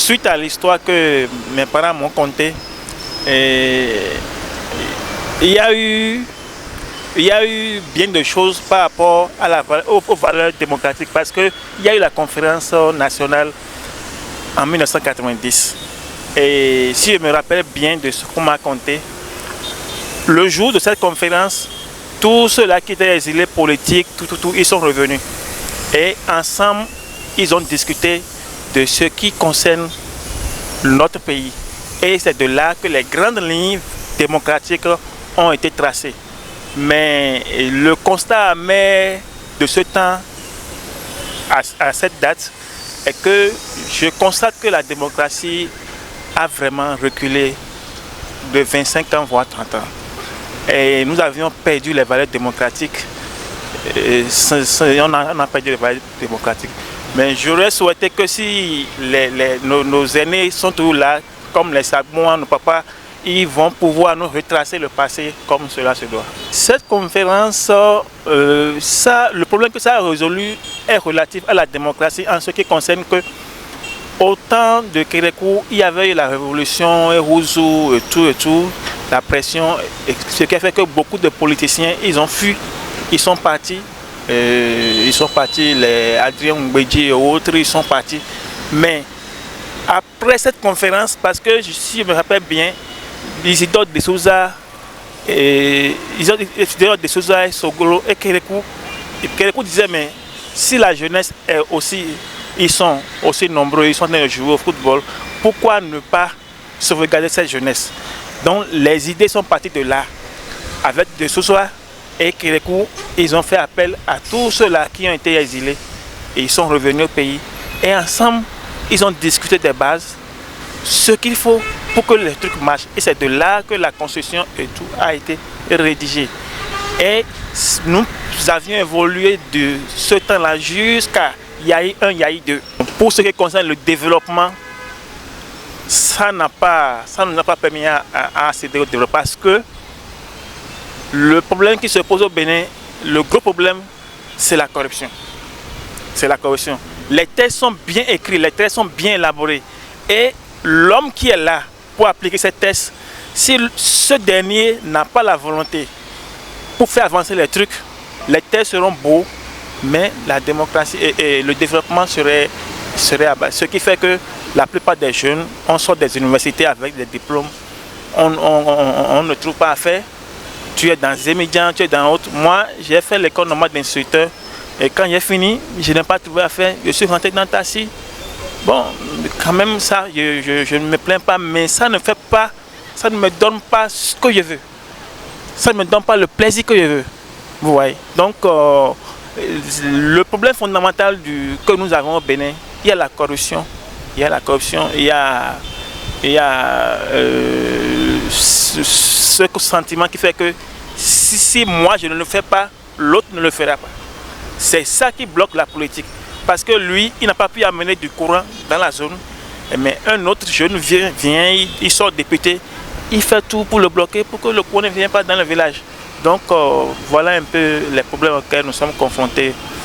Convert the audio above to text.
suite à l'histoire que mes parents m'ont contée, il y a eu bien de choses par rapport aux valeurs démocratiques parce qu'il y a eu la conférence nationale en 1990. Et si je me rappelle bien de ce qu'on m'a conté, le jour de cette conférence, tous ceux-là qui étaient exilés politiques, ils sont revenus. Et ensemble, ils ont discuté de ce qui concerne notre pays. Et c'est de là que les grandes lignes démocratiques ont été tracées. Mais le constat amer de ce temps à cette date est que je constate que la démocratie a vraiment reculé de 25 ans voire 30 ans. Et nous avions perdu les valeurs démocratiques. On a perdu les valeurs démocratiques. Mais j'aurais souhaité que si nos aînés sont toujours là, comme les Sagmois, nos papas, ils vont pouvoir nous retracer le passé comme cela se doit. Cette conférence, le problème que ça a résolu est relatif à la démocratie en ce qui concerne que au temps de Kérékou, il y avait eu la révolution, Rouzou et tout, la pression, ce qui a fait que beaucoup de politiciens, ils ont fui, ils sont partis, les Adrien Mbedji et autres, ils sont partis. Mais après cette conférence, parce que si je me rappelle bien, Isidore de Souza et Sogolo et Kérékou disaient mais si la jeunesse est aussi, ils sont aussi nombreux, ils sont en train de jouer au football, pourquoi ne pas sauvegarder cette jeunesse? Donc les idées sont parties de là. Avec de Souza et Kérékou, ils ont fait appel à tous ceux-là qui ont été exilés et ils sont revenus au pays. Et ensemble, ils ont discuté des bases, ce qu'il faut pour que les trucs marchent. Et c'est de là que la constitution et tout a été rédigée. Et nous avions évolué de ce temps-là jusqu'à Yahi 1, Yahi 2. Pour ce qui concerne le développement, ça ne nous a pas permis à accéder au développement parce que le problème qui se pose au Bénin, le gros problème, c'est la corruption. C'est la corruption. Les textes sont bien écrits, les textes sont bien élaborés. Et l'homme qui est là pour appliquer ces textes, si ce dernier n'a pas la volonté pour faire avancer les trucs, les textes seront beaux, mais la démocratie et le développement serait abattu. Ce qui fait que la plupart des jeunes, on sort des universités avec des diplômes, on ne trouve pas à faire. Tu es dans Zémidjan, tu es dans autre. Moi, j'ai fait l'école normale d'instructeur et quand j'ai fini, je n'ai pas trouvé à faire. Je suis rentré dans Tassi. Bon, quand même ça, je ne me plains pas, mais ça ne me donne pas ce que je veux. Ça ne me donne pas le plaisir que je veux. Vous voyez. Donc, le problème fondamental que nous avons au Bénin, il y a la corruption. Il y a ce sentiment qui fait que si moi je ne le fais pas, l'autre ne le fera pas. C'est ça qui bloque la politique. Parce que lui, il n'a pas pu amener du courant dans la zone. Mais un autre jeune vient, il sort député, il fait tout pour le bloquer, pour que le courant ne vienne pas dans le village. Donc voilà un peu les problèmes auxquels nous sommes confrontés.